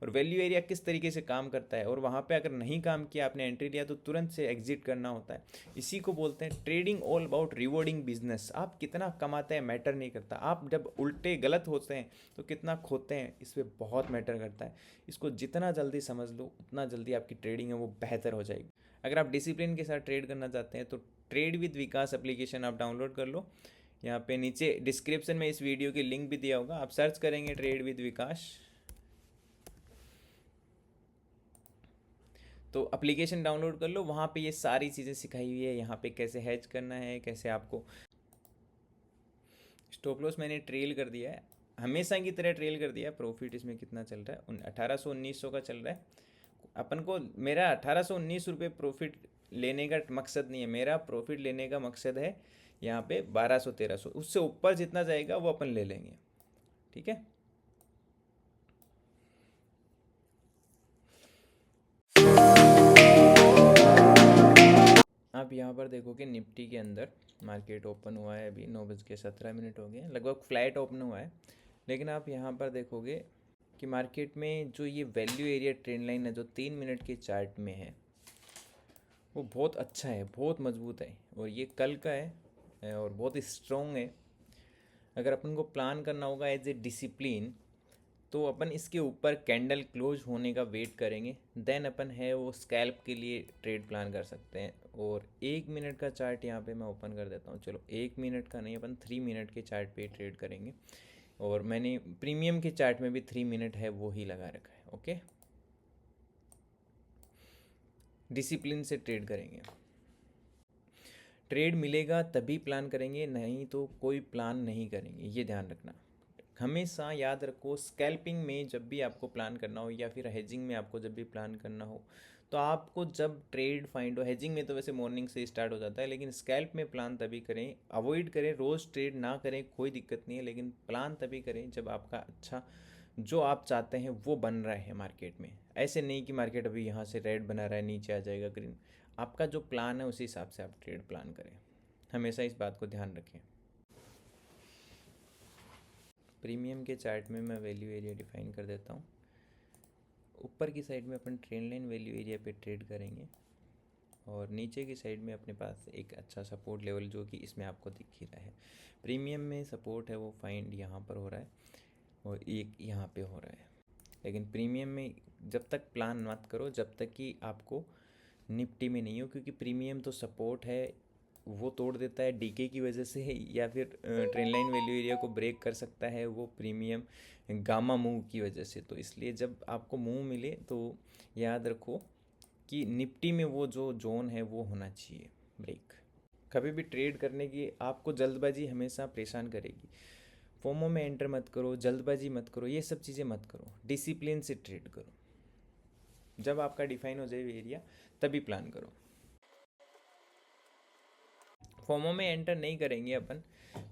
और value area किस तरीके से काम करता है, और वहाँ पे अगर नहीं काम किया, आपने एंट्री लिया तो तुरंत से एग्जिट करना होता है। इसी को बोलते हैं trading all about rewarding business. आप कितना कमाते हैं मैटर नहीं करता, आप जब उल्टे गलत होते हैं तो कितना खोते हैं इस पर बहुत मैटर करता है। इसको जितना जल्दी समझ लो उतना जल्दी आपकी ट्रेडिंग है वो बेहतर हो जाएगी। अगर आप डिसिप्लिन के साथ ट्रेड करना चाहते हैं तो ट्रेड विद विकास एप्लीकेशन आप डाउनलोड कर लो। यहाँ पे नीचे डिस्क्रिप्शन में इस वीडियो की लिंक भी दिया होगा, आप सर्च करेंगे ट्रेड विद विकास तो एप्लीकेशन डाउनलोड कर लो। वहाँ पे ये सारी चीज़ें सिखाई हुई है, यहाँ पे कैसे हैच करना है, कैसे आपको स्टॉप लॉस मैंने ट्रेल कर दिया है, हमेशा की तरह ट्रेल कर दिया है। प्रॉफिट इसमें कितना चल रहा है, 1800 1900 का चल रहा है। अपन को मेरा 1819 रुपये प्रॉफिट लेने का मकसद नहीं है, मेरा प्रॉफिट लेने का मकसद है यहाँ पे 1200 1300, उससे ऊपर जितना जाएगा वो अपन ले लेंगे, ठीक है। आप यहाँ पर देखोगे निफ्टी के अंदर मार्केट ओपन हुआ है, अभी 9:17 हो गए हैं, लगभग फ्लैट ओपन हुआ है। लेकिन आप यहाँ पर देखोगे कि मार्केट में जो ये वैल्यू एरिया ट्रेंड लाइन है जो 3 मिनट के चार्ट में है वो बहुत अच्छा है, बहुत मजबूत है, और ये कल का है और बहुत स्ट्रॉन्ग है। अगर अपन को प्लान करना होगा एज ए डिसिप्लिन तो अपन इसके ऊपर कैंडल क्लोज होने का वेट करेंगे, देन अपन है वो स्कैल्प के लिए ट्रेड प्लान कर सकते हैं। और 1 मिनट का चार्ट यहाँ पे मैं ओपन कर देता हूँ, चलो 1 मिनट का नहीं, अपन 3 मिनट के चार्ट पे ट्रेड करेंगे। और मैंने प्रीमियम के चार्ट में भी 3 मिनट है वो ही लगा रखा है, ओके। डिसिप्लिन से ट्रेड करेंगे, ट्रेड मिलेगा तभी प्लान करेंगे, नहीं तो कोई प्लान नहीं करेंगे, ये ध्यान रखना। हमेशा याद रखो स्कैल्पिंग में जब भी आपको प्लान करना हो या फिर हेजिंग में आपको जब भी प्लान करना हो तो आपको जब ट्रेड फाइंड हो, हेजिंग में तो वैसे मॉर्निंग से स्टार्ट हो जाता है, लेकिन स्कैल्प में प्लान तभी करें, अवॉइड करें, रोज़ ट्रेड ना करें कोई दिक्कत नहीं है, लेकिन प्लान तभी करें जब आपका अच्छा जो आप चाहते हैं वो बन रहा है मार्केट में। ऐसे नहीं कि मार्केट अभी यहाँ से रेड बना रहा है नीचे आ जाएगा ग्रीन, आपका जो प्लान है उसी हिसाब से आप ट्रेड प्लान करें, हमेशा इस बात को ध्यान रखें। प्रीमियम के चार्ट में मैं वैल्यू एरिया डिफाइन कर देता हूँ। ऊपर की साइड में अपन ट्रेंड लाइन वैल्यू एरिया पे ट्रेड करेंगे, और नीचे की साइड में अपने पास एक अच्छा सपोर्ट लेवल जो कि इसमें आपको दिख ही रहा है। प्रीमियम में सपोर्ट है वो फाइंड यहाँ पर हो रहा है और एक यहाँ पे हो रहा है। लेकिन प्रीमियम में जब तक प्लान मत करो जब तक कि आपको निफ्टी में नहीं हो, क्योंकि प्रीमियम तो सपोर्ट है वो तोड़ देता है डीके की वजह से, या फिर ट्रेंड लाइन वैल्यू एरिया को ब्रेक कर सकता है वो प्रीमियम गामा मूव की वजह से। तो इसलिए जब आपको मूव मिले तो याद रखो कि निफ्टी में वो जो जोन है वो होना चाहिए ब्रेक। कभी भी ट्रेड करने की आपको जल्दबाजी हमेशा परेशान करेगी, फोमो में एंटर मत करो, जल्दबाजी मत करो, ये सब चीज़ें मत करो, डिसिप्लिन से ट्रेड करो। जब आपका डिफाइन हो जाए एरिया तभी प्लान करो। फोमो में एंटर नहीं करेंगे अपन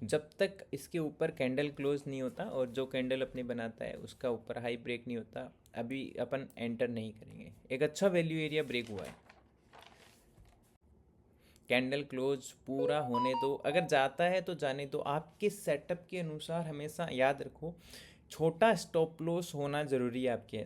जब तक इसके ऊपर कैंडल क्लोज नहीं होता, और जो कैंडल अपने बनाता है उसका ऊपर हाई ब्रेक नहीं होता, अभी अपन एंटर नहीं करेंगे। एक अच्छा वैल्यू एरिया ब्रेक हुआ है, कैंडल क्लोज पूरा होने दो, अगर जाता है तो जाने दो। आपके सेटअप के अनुसार हमेशा याद रखो छोटा स्टॉप लॉस होना ज़रूरी है आपके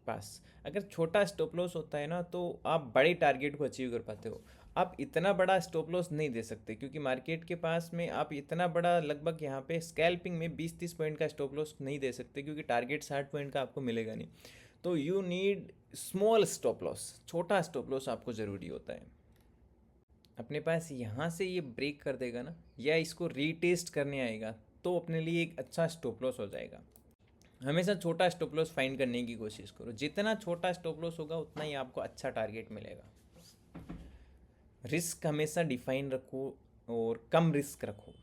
पास। अगर छोटा स्टॉप लॉस होता है ना तो आप बड़े टारगेट को अचीव कर पाते हो। आप इतना बड़ा स्टॉप लॉस नहीं दे सकते क्योंकि मार्केट के पास में आप इतना बड़ा लगभग यहाँ पे स्कैल्पिंग में 20-30 पॉइंट का स्टॉप लॉस नहीं दे सकते, क्योंकि टारगेट 60 पॉइंट का आपको मिलेगा नहीं। तो you need small stop loss, छोटा स्टॉप लॉस आपको ज़रूरी होता है। अपने पास यहाँ से ये ब्रेक कर देगा ना, या इसको रीटेस्ट करने आएगा तो अपने लिए एक अच्छा स्टॉप लॉस हो जाएगा। हमेशा छोटा स्टॉप लॉस फाइंड करने की कोशिश करो, जितना छोटा स्टॉप लॉस होगा उतना ही आपको अच्छा टारगेट मिलेगा। रिस्क हमेशा डिफाइन रखो और कम रिस्क रखो।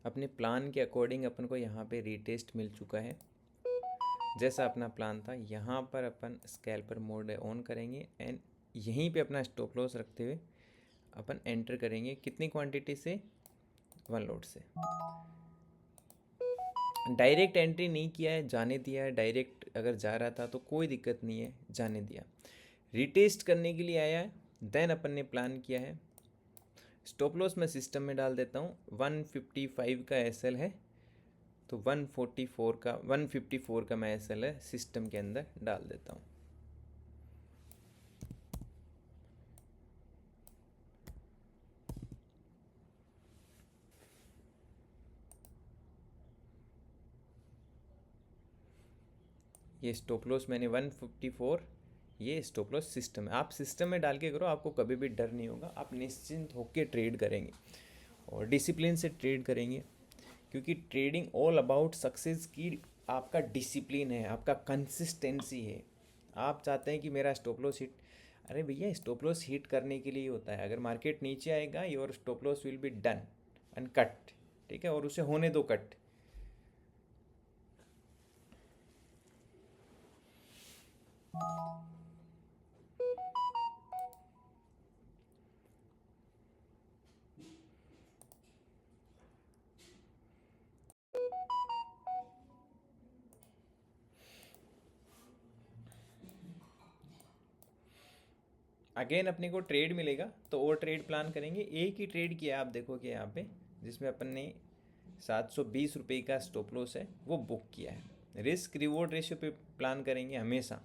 अपने प्लान के अकॉर्डिंग अपन को यहाँ पे रीटेस्ट मिल चुका है, जैसा अपना प्लान था। यहाँ पर अपन स्कैल्पर मोड ऑन करेंगे एंड यहीं पे अपना स्टॉप लॉस रखते हुए अपन एंटर करेंगे। कितनी क्वांटिटी से, 1 लॉट से। डायरेक्ट एंट्री नहीं किया है, जाने दिया है। डायरेक्ट अगर जा रहा था तो कोई दिक्कत नहीं है, जाने दिया। रिटेस्ट करने के लिए आया है, देन अपन ने प्लान किया है। स्टॉप लॉस मैं सिस्टम में डाल देता हूँ, 155 का एसएल है तो 154 का मैं एसएल है सिस्टम के अंदर डाल देता हूँ। ये स्टॉप लॉस मैंने 154, ये स्टॉप लॉस सिस्टम है। आप सिस्टम में डाल के करो, आपको कभी भी डर नहीं होगा, आप निश्चिंत होकर ट्रेड करेंगे और डिसिप्लिन से ट्रेड करेंगे, क्योंकि ट्रेडिंग ऑल अबाउट सक्सेस की आपका डिसिप्लिन है, आपका कंसिस्टेंसी है। आप चाहते हैं कि मेरा स्टॉप लॉस हिट, अरे भैया स्टॉप लॉस हिट करने के लिए होता है। अगर मार्केट नीचे आएगा your stop loss will be done and cut, ठीक है, और उसे होने दो कट। अगेन अपने को ट्रेड मिलेगा तो और ट्रेड प्लान करेंगे। एक ही ट्रेड किया आप देखोगे यहाँ पे, जिसमें अपन ने 720 रुपये का स्टॉप लॉस है वो बुक किया है। रिस्क रिवॉर्ड रेशियो पे प्लान करेंगे हमेशा,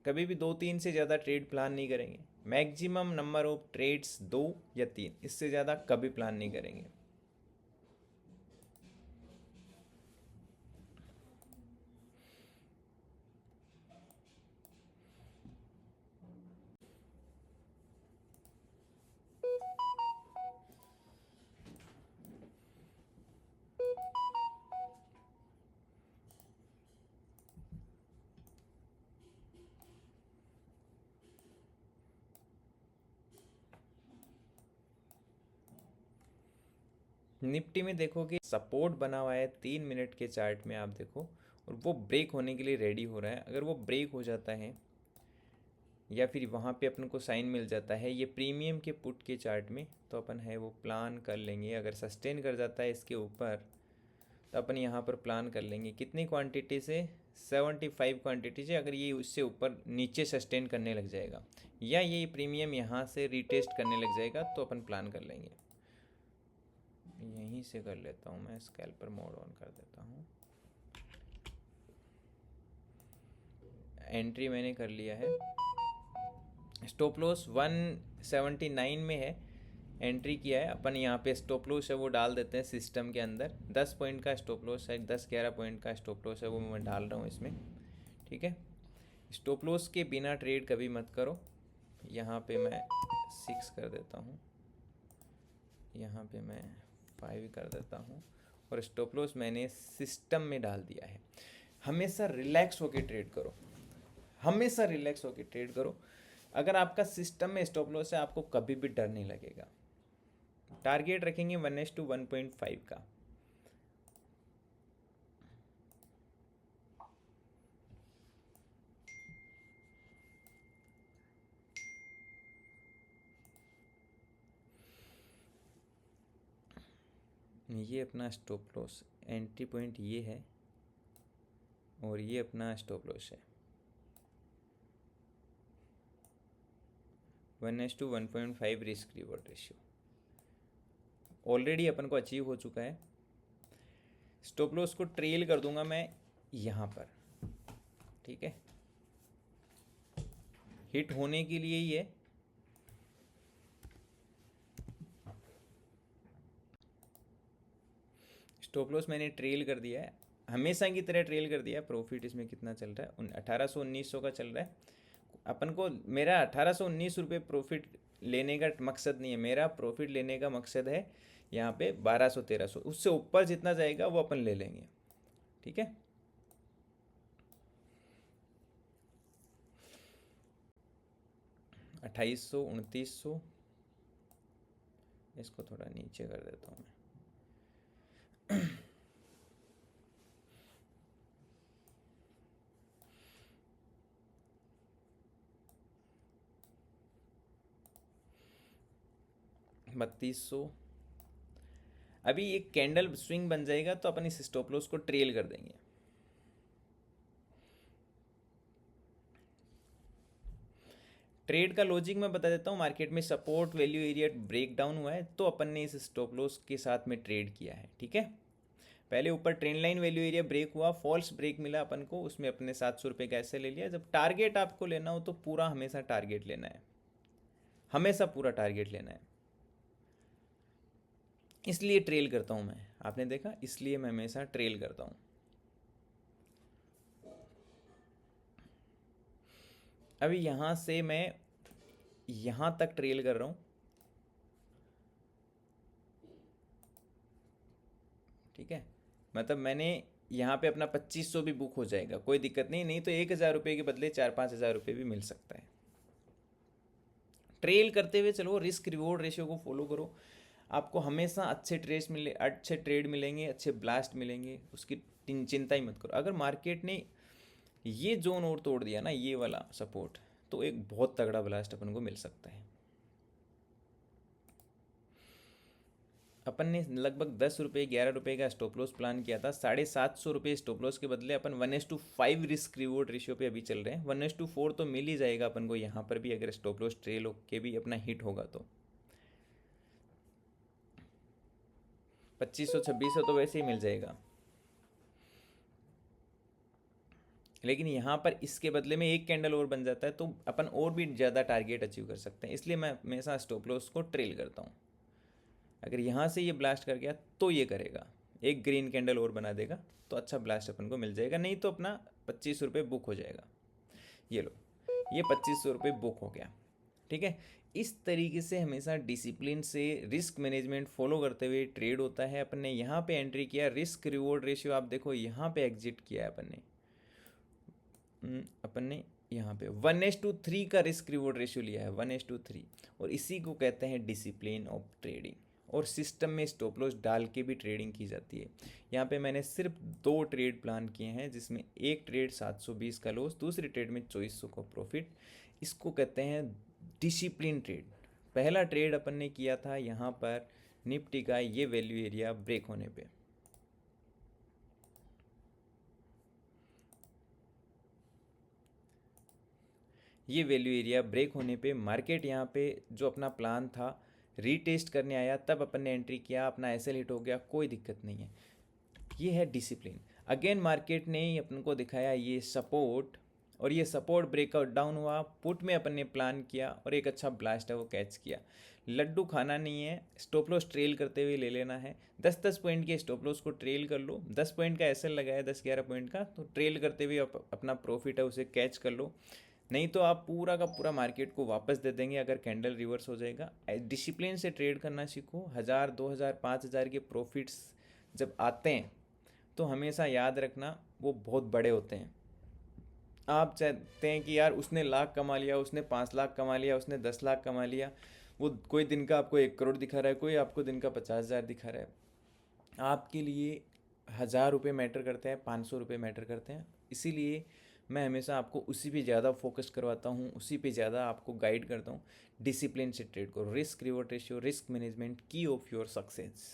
कभी भी 2-3 से ज़्यादा ट्रेड प्लान नहीं करेंगे। मैक्सिमम नंबर ऑफ ट्रेड्स 2 या 3, इससे ज़्यादा कभी प्लान नहीं करेंगे। निफ्टी में देखोगे सपोर्ट बना हुआ है 3 मिनट के चार्ट में, आप देखो, और वो ब्रेक होने के लिए रेडी हो रहा है। अगर वो ब्रेक हो जाता है या फिर वहाँ पे अपन को साइन मिल जाता है ये प्रीमियम के पुट के चार्ट में, तो अपन है वो प्लान कर लेंगे। अगर सस्टेन कर जाता है इसके ऊपर तो अपन यहाँ पर प्लान कर लेंगे कितनी क्वांटिटी से, 75 क्वांटिटी से। अगर ये उससे ऊपर नीचे सस्टेन करने लग जाएगा या ये प्रीमियम यहाँ से रिटेस्ट करने लग जाएगा तो अपन प्लान कर लेंगे। यहीं से कर लेता हूँ मैं, स्कैल्पर मोड ऑन कर देता हूँ। एंट्री मैंने कर लिया है, स्टॉप लॉस 179 में है, एंट्री किया है अपन। यहाँ पे स्टॉप लॉस है वो डाल देते हैं सिस्टम के अंदर। 10 पॉइंट का स्टॉप लॉस है, 10-11 पॉइंट का स्टॉप लॉस है वो मैं डाल रहा हूँ इसमें, ठीक है। स्टॉप लॉस के बिना ट्रेड कभी मत करो। यहाँ पे मैं 6 कर देता हूँ, यहाँ पे मैं 5 कर देता हूँ, और स्टॉप लॉस मैंने सिस्टम में डाल दिया है। हमेशा रिलैक्स होकर ट्रेड करो, हमेशा रिलैक्स होकर ट्रेड करो। अगर आपका सिस्टम में स्टॉप लॉस है आपको कभी भी डर नहीं लगेगा। टारगेट रखेंगे 1:1.5 का। ये अपना स्टॉप लॉस एंट्री पॉइंट ये है और ये अपना स्टॉप लॉस है। 1:1.5 रिस्क रिवॉर्ड रेशियो ऑलरेडी अपन को अचीव हो चुका है। स्टॉप लॉस को ट्रेल कर दूंगा मैं यहाँ पर, ठीक है, हिट होने के लिए ही है। स्टॉप लॉस मैंने ट्रेल कर दिया है, हमेशा की तरह ट्रेल कर दिया है। प्रॉफिट इसमें कितना चल रहा है, 1800-1900 का चल रहा है। अपन को मेरा 1819 रुपये प्रॉफिट लेने का मकसद नहीं है, मेरा प्रॉफिट लेने का मकसद है यहाँ पे 1200-1300। उससे ऊपर जितना जाएगा वो अपन ले लेंगे, ठीक है। अट्ठाईस सौ 2900, इसको थोड़ा नीचे कर देता हूँ मैं। बत्तीस सौ। अभी एक कैंडल स्विंग बन जाएगा तो अपन इस स्टॉप लॉस को ट्रेल कर देंगे। ट्रेड का लॉजिक मैं बता देता हूँ। मार्केट में support value area break down हुआ है तो अपन ने इस स्टॉप लॉस के साथ में ट्रेड किया है, ठीक है। पहले ऊपर trend line value area break हुआ, फॉल्स ब्रेक मिला अपन को, उसमें अपने 700 रुपये का ऐसे ले लिया। जब टारगेट आपको लेना हो तो पूरा हमेशा टारगेट लेना है, हमेशा पूरा टारगेट लेना है। इसलिए ट्रेल करता हूँ मैं, आपने देखा, इसलिए मैं हमेशा ट्रेल करता हूँ। अभी यहाँ से मैं यहाँ तक ट्रेल कर रहा हूँ, ठीक है। मतलब मैंने यहाँ पे अपना 2500 भी बुक हो जाएगा, कोई दिक्कत नहीं, नहीं तो 1000 रुपये के बदले 4-5 हज़ार रुपये भी मिल सकता है। ट्रेल करते हुए चलो, रिस्क रिवॉर्ड रेशियो को फॉलो करो, आपको हमेशा अच्छे अच्छे ट्रेड मिलेंगे, अच्छे ब्लास्ट मिलेंगे, उसकी चिंता ही मत करो। अगर मार्केट ने ये जोन और तोड़ दिया ना, ये वाला सपोर्ट, तो एक बहुत तगड़ा ब्लास्ट अपन को मिल सकता है। अपन ने लगभग 10 रुपये 11 रुपये का स्टॉप लॉस प्लान किया था, 750 रुपये स्टॉप लॉस के बदले अपन 1:5 रिस्क रिवॉर्ड रेशियो पे अभी चल रहे हैं। 1:4 तो मिल ही जाएगा अपन को यहाँ पर भी, अगर स्टॉप लॉस ट्रेल के भी अपना हिट होगा तो 2500-2600 तो वैसे ही मिल जाएगा। लेकिन यहाँ पर इसके बदले में एक कैंडल और बन जाता है तो अपन और भी ज़्यादा टारगेट अचीव कर सकते हैं, इसलिए मैं हमेशा स्टॉप लॉस को ट्रेल करता हूँ। अगर यहाँ से ये ब्लास्ट कर गया तो ये करेगा, एक ग्रीन कैंडल और बना देगा तो अच्छा ब्लास्ट अपन को मिल जाएगा, नहीं तो अपना 25 रुपये बुक हो जाएगा। ये लो, ये 2500 रुपये बुक हो गया, ठीक है। इस तरीके से हमेशा डिसिप्लिन से रिस्क मैनेजमेंट फॉलो करते हुए ट्रेड होता है। अपन ने यहाँ पे एंट्री किया, रिस्क रिवॉर्ड रेशियो आप देखो, यहाँ पे एग्जिट किया है अपन ने यहाँ पे 1:3 का रिस्क रिवॉर्ड रेशियो लिया है, 1:3, और इसी को कहते हैं डिसिप्लिन ऑफ ट्रेडिंग। और सिस्टम में स्टॉप लॉस डाल के भी ट्रेडिंग की जाती है। यहाँ पे मैंने सिर्फ 2 ट्रेड प्लान किए हैं, जिसमें एक ट्रेड 720 का लॉस, दूसरी ट्रेड में 2400 का प्रॉफिट। इसको कहते हैं डिसिप्लिन ट्रेड। पहला ट्रेड अपन ने किया था यहाँ पर निफ्टी का ये वैल्यू एरिया ब्रेक होने पे, ये वैल्यू एरिया ब्रेक होने पे मार्केट यहाँ पे जो अपना प्लान था रीटेस्ट करने आया, तब अपन ने एंट्री किया, अपना एसएल हिट हो गया, कोई दिक्कत नहीं है। ये है डिसिप्लिन। अगेन मार्केट ने अपन को दिखाया ये सपोर्ट, और ये सपोर्ट ब्रेकआउट डाउन हुआ, पुट में अपन ने प्लान किया और एक अच्छा ब्लास्ट है वो कैच किया। लड्डू खाना नहीं है, स्टॉप लॉस ट्रेल करते हुए ले लेना है। 10-10 पॉइंट के स्टॉप लॉस को ट्रेल कर लो, 10 पॉइंट का एसएल लगाया 10-11 पॉइंट का, तो ट्रेल करते हुए अपना प्रॉफिट है उसे कैच कर लो, नहीं तो आप पूरा का पूरा मार्केट को वापस दे देंगे अगर कैंडल रिवर्स हो जाएगा। डिसिप्लिन से ट्रेड करना सीखो। 1000, 2000, 5000 के प्रॉफिट्स जब आते हैं तो हमेशा याद रखना वो बहुत बड़े होते हैं। आप चाहते हैं कि यार उसने लाख कमा लिया, उसने 5 लाख कमा लिया, उसने 10 लाख कमा लिया, वो कोई दिन का आपको 1 करोड़ दिखा रहा है, कोई आपको दिन का 50,000 दिखा रहा है। आपके लिए 1000 रुपये मैटर करते हैं, 500 रुपये मैटर करते हैं। इसीलिए मैं हमेशा आपको उसी पे ज़्यादा फोकस करवाता हूँ, उसी पे ज़्यादा आपको गाइड करता हूँ। डिसिप्लिन से ट्रेड करो, risk reward ratio, risk management key of your success.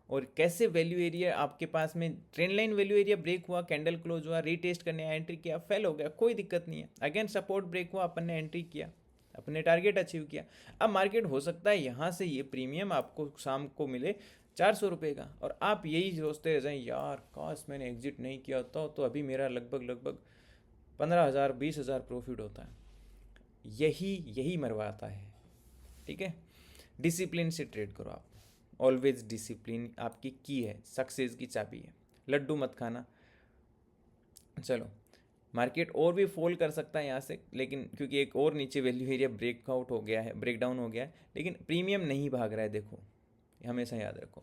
और कैसे वैल्यू एरिया आपके पास में, trend line value area break हुआ, कैंडल क्लोज हुआ, रीटेस्ट करने एंट्री किया, फेल हो गया, कोई दिक्कत नहीं है। अगेन सपोर्ट ब्रेक हुआ, अपन ने एंट्री किया, अपने टारगेट अचीव किया। अब मार्केट हो सकता है यहाँ से ये प्रीमियम आपको शाम को मिले 400 रुपये का, और आप यही सोचते रह जाएं, यार काश मैंने एग्जिट नहीं किया होता तो अभी मेरा लगभग 15,000 20,000 प्रॉफिट होता है। यही मरवाता है, ठीक है। डिसिप्लिन से ट्रेड करो आप, ऑलवेज डिसिप्लिन आपकी की है, सक्सेस की चाबी है। लड्डू मत खाना। चलो, मार्केट और भी फॉल कर सकता है यहाँ से, लेकिन क्योंकि एक और नीचे वैल्यू एरिया ब्रेकआउट हो गया है, ब्रेकडाउन हो गया है, लेकिन प्रीमियम नहीं भाग रहा है, देखो हमेशा याद रखो।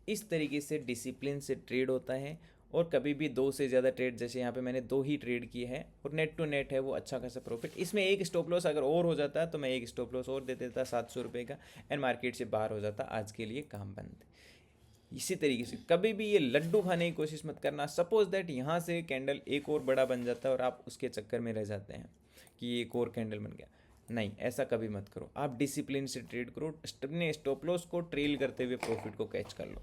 इस तरीके से डिसिप्लिन से ट्रेड होता है। और कभी भी 2 से ज़्यादा ट्रेड, जैसे यहाँ पे मैंने 2 ही ट्रेड किए हैं और नेट टू नेट है वो अच्छा खासा प्रॉफिट। इसमें एक स्टॉप लॉस अगर और हो जाता तो मैं एक स्टॉप लॉस और दे देता 700 रुपये का, एंड मार्केट से बाहर हो जाता, आज के लिए काम बंद। इसी तरीके से कभी भी ये लड्डू खाने की कोशिश मत करना। सपोज दैट यहाँ से कैंडल एक और बड़ा बन जाता है और आप उसके चक्कर में रह जाते हैं कि एक और कैंडल बन गया, नहीं, ऐसा कभी मत करो। आप डिसिप्लिन से ट्रेड करो, अपने स्टॉप लॉस को ट्रेल करते हुए प्रॉफिट को कैच कर लो।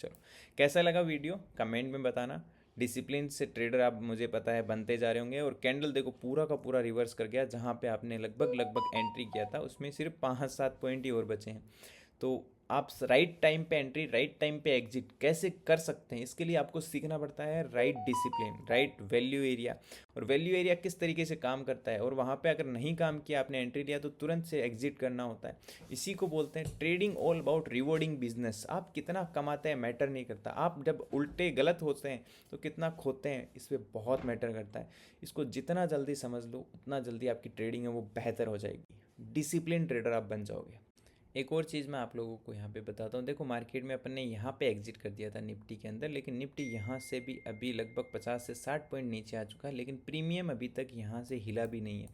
चलो, कैसा लगा वीडियो कमेंट में बताना, डिसिप्लिन से ट्रेडर आप मुझे पता है बनते जा रहे होंगे। और कैंडल देखो पूरा का पूरा रिवर्स कर गया, जहाँ पे आपने लगभग लगभग एंट्री किया था उसमें सिर्फ 5-7 पॉइंट ही और बचे हैं। तो आप राइट टाइम पे एंट्री, राइट टाइम पे एग्जिट कैसे कर सकते हैं, इसके लिए आपको सीखना पड़ता है right discipline, right value area. और वैल्यू एरिया किस तरीके से काम करता है, और वहाँ पे अगर नहीं काम किया, आपने एंट्री लिया तो तुरंत से एग्जिट करना होता है। इसी को बोलते हैं trading all about rewarding business. आप कितना कमाते हैं मैटर नहीं करता, आप जब उल्टे गलत होते हैं तो कितना खोते हैं इस पर बहुत मैटर करता है। इसको जितना जल्दी समझ लो उतना जल्दी आपकी ट्रेडिंग है वो बेहतर हो जाएगी, डिसिप्लिन ट्रेडर आप बन जाओगे। एक और चीज़ मैं आप लोगों को यहाँ पे बताता हूँ। देखो मार्केट में अपन ने यहाँ पे एग्जिट कर दिया था निफ्टी के अंदर, लेकिन निफ्टी यहाँ से भी अभी लगभग 50 से 60 पॉइंट नीचे आ चुका है, लेकिन प्रीमियम अभी तक यहाँ से हिला भी नहीं है।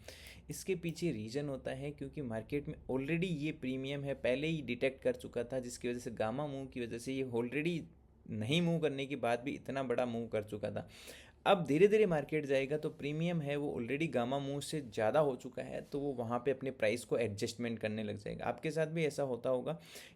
इसके पीछे रीज़न होता है क्योंकि मार्केट में ऑलरेडी ये प्रीमियम है पहले ही डिटेक्ट कर चुका था, जिसकी वजह से गामा मूव की वजह से ये ऑलरेडी नहीं मूव करने के बाद भी इतना बड़ा मूव कर चुका था। अब धीरे धीरे मार्केट जाएगा तो प्रीमियम है वो ऑलरेडी गामा मूव से ज़्यादा हो चुका है, तो वो वहाँ पे अपने प्राइस को एडजस्टमेंट करने लग जाएगा। आपके साथ भी ऐसा होता होगा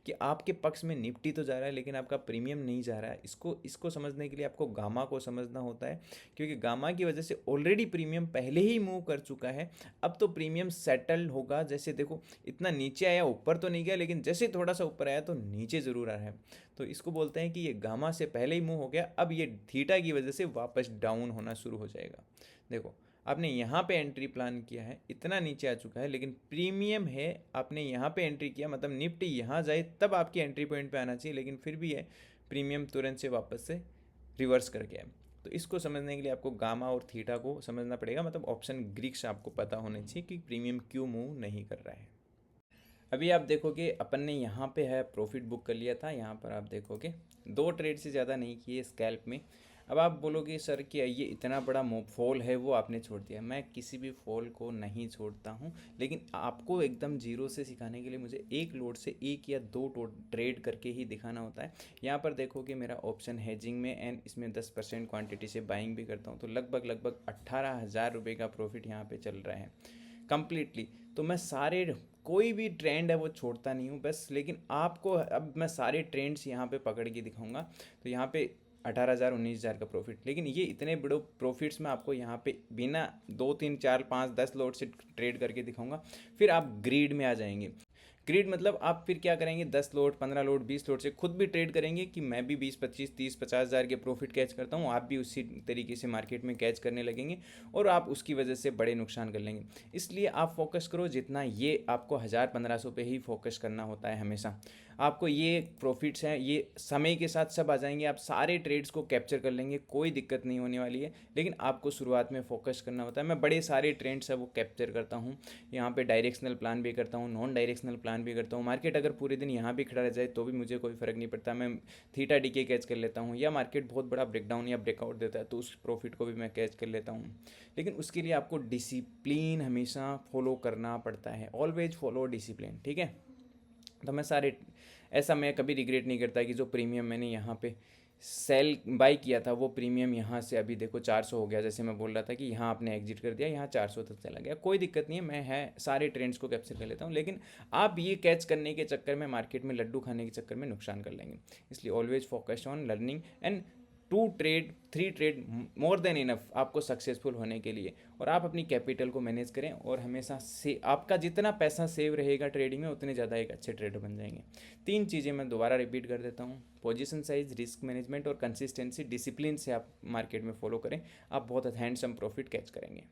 कि आपके पक्ष में निफ्टी तो जा रहा है लेकिन आपका प्रीमियम नहीं जा रहा है। इसको समझने के लिए आपको गामा को समझना होता है, क्योंकि गामा की वजह से ऑलरेडी प्रीमियम पहले ही मूव कर चुका है। अब तो प्रीमियम सेटल होगा। जैसे देखो इतना नीचे आया, ऊपर तो नहीं गया, लेकिन जैसे थोड़ा सा ऊपर आया तो नीचे ज़रूर आ रहा है। तो इसको बोलते हैं कि ये गामा से पहले ही मूव हो गया, अब ये थीटा की वजह से वापस डाउन होना शुरू हो जाएगा। देखो आपने यहाँ पे एंट्री प्लान किया है, इतना नीचे आ चुका है, लेकिन प्रीमियम है आपने यहाँ पे एंट्री किया, मतलब निफ्टी यहाँ जाए तब आपकी एंट्री पॉइंट पे आना चाहिए, लेकिन फिर भी है प्रीमियम तुरंत से वापस से रिवर्स कर गया है। तो इसको समझने के लिए आपको गामा और थीटा को समझना पड़ेगा, मतलब ऑप्शन ग्रीक्स आपको पता होने चाहिए कि प्रीमियम क्यों मूव नहीं कर रहा है। अभी आप देखोगे अपन ने यहाँ पे है प्रॉफिट बुक कर लिया था, यहाँ पर आप देखोगे 2 ट्रेड से ज़्यादा नहीं किए स्कैल्प में। अब आप बोलोगे सर कि ये इतना बड़ा फॉल है वो आपने छोड़ दिया। मैं किसी भी फॉल को नहीं छोड़ता हूँ, लेकिन आपको एकदम जीरो से सिखाने के लिए मुझे एक लोड से 1 या 2 ट्रेड करके ही दिखाना होता है। यहाँ पर देखोगे मेरा ऑप्शन हेजिंग में एंड इसमें 10% क्वान्टिटी से बाइंग भी करता हूँ, तो लगभग 18,000 रुपये का प्रॉफिट यहाँ पर चल रहा है कम्प्लीटली। तो मैं सारे कोई भी ट्रेंड है वो छोड़ता नहीं हूँ बस, लेकिन आपको अब मैं सारे ट्रेंड्स यहाँ पे पकड़ के दिखाऊंगा। तो यहाँ पे 18,000 19,000 का प्रॉफिट, लेकिन ये इतने बड़े प्रॉफिट्स में आपको यहाँ पे बिना 2 3 4 5 10 लोड से ट्रेड करके दिखाऊंगा। फिर आप ग्रीड में आ जाएंगे। ग्रीड मतलब आप फिर क्या करेंगे, 10 लोड 15 लोड 20 लोड से खुद भी ट्रेड करेंगे कि मैं भी 20 25 30 50,000 के प्रॉफिट कैच करता हूँ, आप भी उसी तरीके से मार्केट में कैच करने लगेंगे और आप उसकी वजह से बड़े नुकसान कर लेंगे। इसलिए आप फोकस करो जितना, ये आपको 1000-1500 पे ही फोकस करना होता है हमेशा। आपको ये प्रॉफिट्स हैं ये समय के साथ सब आ जाएंगे, आप सारे ट्रेड्स को कैप्चर कर लेंगे, कोई दिक्कत नहीं होने वाली है। लेकिन आपको शुरुआत में फोकस करना होता है। मैं बड़े सारे ट्रेंड्स है वो कैप्चर करता हूँ, यहाँ पे डायरेक्शनल प्लान भी करता हूँ, नॉन डायरेक्शनल प्लान भी करता हूँ। मार्केट अगर पूरे दिन यहाँ भी खड़ा रह जाए तो भी मुझे कोई फ़र्क नहीं पड़ता, मैं थीटा डी के कैच कर लेता हूँ, या मार्केट बहुत बड़ा ब्रेकडाउन या ब्रेकआउट देता है तो उस प्रॉफिट को भी मैं कैच कर लेता हूँ। लेकिन उसके लिए आपको डिसिप्लिन हमेशा फॉलो करना पड़ता है, ऑलवेज फॉलो डिसिप्लिन, ठीक है। तो मैं सारे ऐसा मैं कभी रिग्रेट नहीं करता कि जो प्रीमियम मैंने यहाँ पे सेल बाई किया था वो प्रीमियम यहाँ से अभी देखो 400 हो गया। जैसे मैं बोल रहा था कि यहाँ आपने एग्जिट कर दिया, यहाँ 400 तक चला गया, कोई दिक्कत नहीं है, मैं है सारे ट्रेंड्स को कैप्चर कर लेता हूँ। लेकिन आप ये कैच करने के चक्कर में, मार्केट में लड्डू खाने के चक्कर में नुकसान कर लेंगे। इसलिए always focus on learning and 2 trade 3 trade more than enough आपको सक्सेसफुल होने के लिए। और आप अपनी कैपिटल को मैनेज करें और हमेशा से आपका जितना पैसा सेव रहेगा ट्रेडिंग में उतने ज़्यादा एक अच्छे ट्रेडर बन जाएंगे। 3 चीज़ें मैं दोबारा रिपीट कर देता हूँ, पोजीशन साइज, रिस्क मैनेजमेंट और कंसिस्टेंसी। डिसिप्लिन से आप मार्केट में फॉलो करें, आप बहुत हैंडसम प्रॉफिट कैच करेंगे।